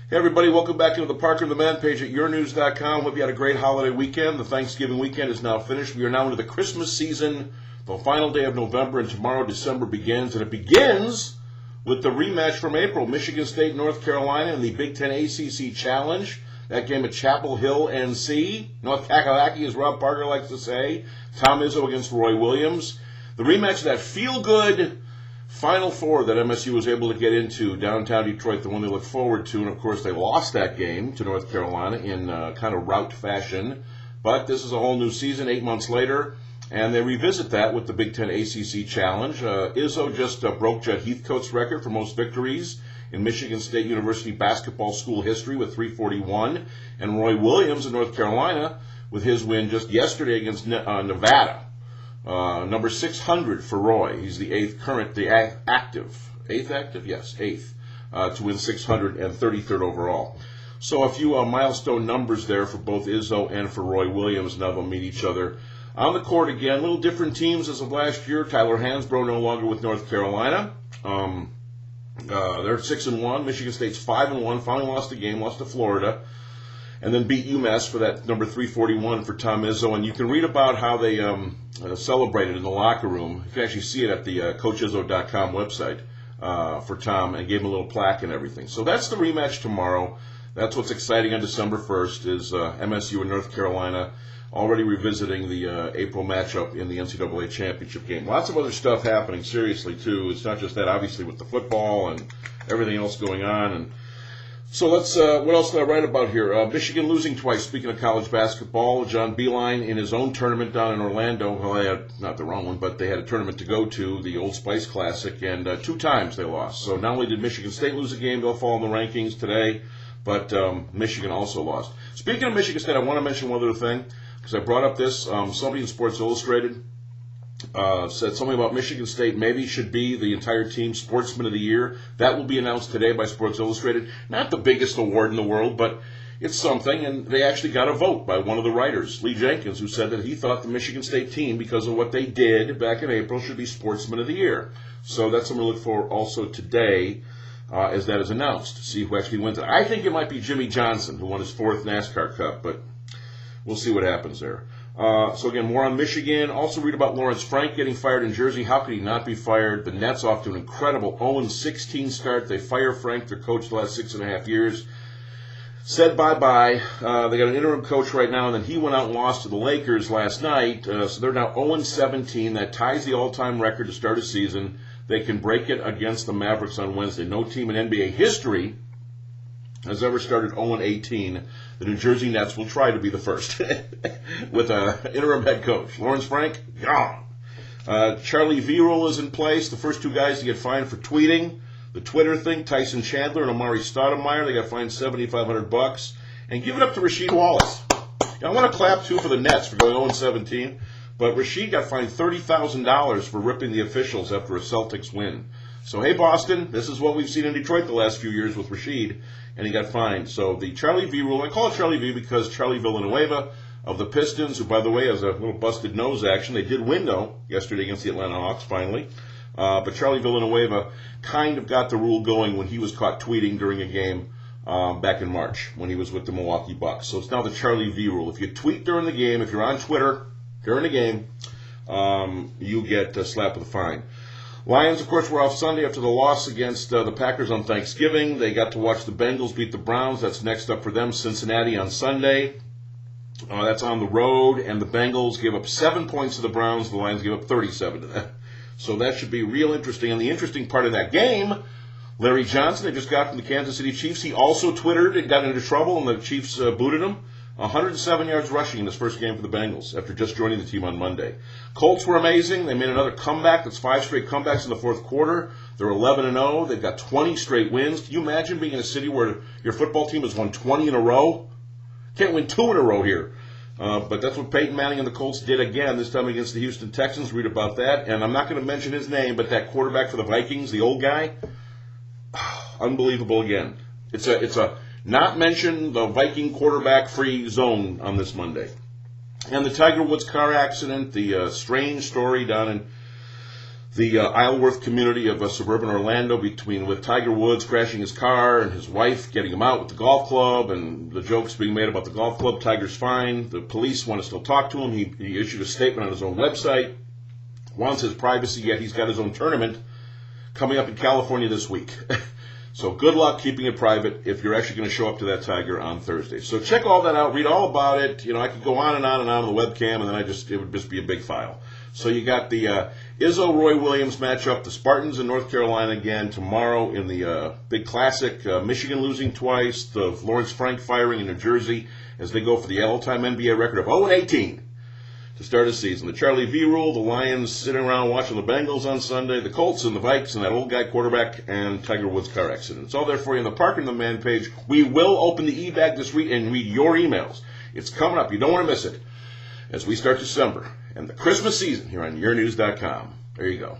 Hey everybody, welcome back into the Parker and the Man page at yournews.com. Hope you had a great holiday weekend. The Thanksgiving weekend is now finished. We are now into the Christmas season, the final day of November, and tomorrow December begins. And it begins with the rematch from April, Michigan State, North Carolina, in the Big Ten ACC Challenge. That game at Chapel Hill, NC. North Kakalaki, as Rob Parker likes to say. Tom Izzo against Roy Williams. The rematch of that feel-good Final Four that MSU was able to get into downtown Detroit, the one they look forward to. And, of course, they lost that game to North Carolina in kind of rout fashion. But this is a whole new season, 8 months later, and they revisit that with the Big Ten ACC Challenge. Izzo just broke Judd Heathcote's record for most victories in Michigan State University basketball school history with 341. And Roy Williams in North Carolina with his win just yesterday against Nevada. Number 600 for Roy. He's the eighth active. Eighth active? Yes, eighth. To win 633rd overall. So a few milestone numbers there for both Izzo and for Roy Williams. Now they'll meet each other on the court again. Little different teams as of last year. Tyler Hansbrough no longer with North Carolina. They're 6-1. Michigan State's 5-1. Finally lost a game, lost to Florida. And then beat UMass for that number 341 for Tom Izzo. And you can read about how they celebrated in the locker room. You can actually see it at the CoachIzzo.com website for Tom, and gave him a little plaque and everything. So that's the rematch tomorrow. That's what's exciting on December 1st is MSU and North Carolina already revisiting the April matchup in the NCAA championship game. Lots of other stuff happening, seriously, too. It's not just that, obviously, with the football and everything else going on. And so let's, what else did I write about here? Michigan losing twice. Speaking of college basketball, John Beilein in his own tournament down in Orlando, well, they had, not the wrong one, but they had a tournament to go to, the Old Spice Classic, and 2 times they lost. So not only did Michigan State lose a game, they'll fall in the rankings today, but Michigan also lost. Speaking of Michigan State, I want to mention one other thing, because I brought up this. Somebody in Sports Illustrated said something about Michigan State maybe should be the entire team Sportsman of the Year. That will be announced today by Sports Illustrated. Not the biggest award in the world, but it's something, and they actually got a vote by one of the writers, Lee Jenkins, who said that he thought the Michigan State team, because of what they did back in April, should be Sportsman of the Year. So that's something to look for also today as that is announced. See who actually wins it. I think it might be Jimmy Johnson, who won his 4th NASCAR Cup, but we'll see what happens there. So again, more on Michigan. Also read about Lawrence Frank getting fired in Jersey. How could he not be fired? The Nets off to an incredible 0-16 start. They fire Frank, their coach, the last 6.5 years. Said bye-bye. They got an interim coach right now, and then he went out and lost to the Lakers last night. So they're now 0-17. That ties the all-time record to start a season. They can break it against the Mavericks on Wednesday. No team in NBA history has ever started 0-18. The New Jersey Nets will try to be the first with an interim head coach. Lawrence Frank, gone. Charlie Virul is in place. The first 2 guys to get fined for tweeting the Twitter thing, Tyson Chandler and Amare Stoudemire. They got fined $7,500. And give it up to Rasheed Wallace. I want to clap, too, for the Nets for going 0-17. But Rasheed got fined $30,000 for ripping the officials after a Celtics win. So, hey, Boston, this is what we've seen in Detroit the last few years with Rasheed, and he got fined. So the Charlie V rule, I call it Charlie V because Charlie Villanueva of the Pistons, who, by the way, has a little busted nose action. They did win, though, yesterday against the Atlanta Hawks, finally. But Charlie Villanueva kind of got the rule going when he was caught tweeting during a game back in March when he was with the Milwaukee Bucks. So it's now the Charlie V rule. If you tweet during the game, if you're on Twitter during the game, you get slapped with a fine. Lions, of course, were off Sunday after the loss against the Packers on Thanksgiving. They got to watch the Bengals beat the Browns. That's next up for them, Cincinnati on Sunday. That's on the road, and the Bengals gave up 7 points to the Browns. The Lions gave up 37 to them. So that should be real interesting. And the interesting part of that game, Larry Johnson, they just got from the Kansas City Chiefs. He also Twittered and got into trouble, and the Chiefs booted him. 107 yards rushing in his first game for the Bengals after just joining the team on Monday. Colts were amazing. They made another comeback. That's 5 straight comebacks in the 4th quarter. They're 11-0. They've got 20 straight wins. Can you imagine being in a city where your football team has won 20 in a row? Can't win 2 in a row here. But that's what Peyton Manning and the Colts did again, this time against the Houston Texans. Read about that. And I'm not going to mention his name, but that quarterback for the Vikings, the old guy, unbelievable again. It's a not mention the Viking quarterback-free zone on this Monday. And the Tiger Woods car accident, the strange story down in the Isleworth community of suburban Orlando, with Tiger Woods crashing his car and his wife getting him out with the golf club, and the jokes being made about the golf club. Tiger's fine. The police want to still talk to him. He issued a statement on his own website. Wants his privacy, yet he's got his own tournament coming up in California this week. So good luck keeping it private if you're actually going to show up to that Tiger on Thursday. So check all that out. Read all about it. I could go on and on and on the webcam, and then it would just be a big file. So you got the Izzo-Roy Williams matchup, the Spartans in North Carolina again tomorrow in the big classic. Michigan losing twice, the Lawrence Frank firing in New Jersey as they go for the all-time NBA record of 0-18 to start the season. The Charlie V rule, the Lions sitting around watching the Bengals on Sunday, the Colts and the Vikes and that old guy quarterback, and Tiger Woods car accident. It's all there for you on the Parker and the Man page. We will open the e-bag this week and read your emails. It's coming up. You don't want to miss it as we start December and the Christmas season here on yournews.com. There you go.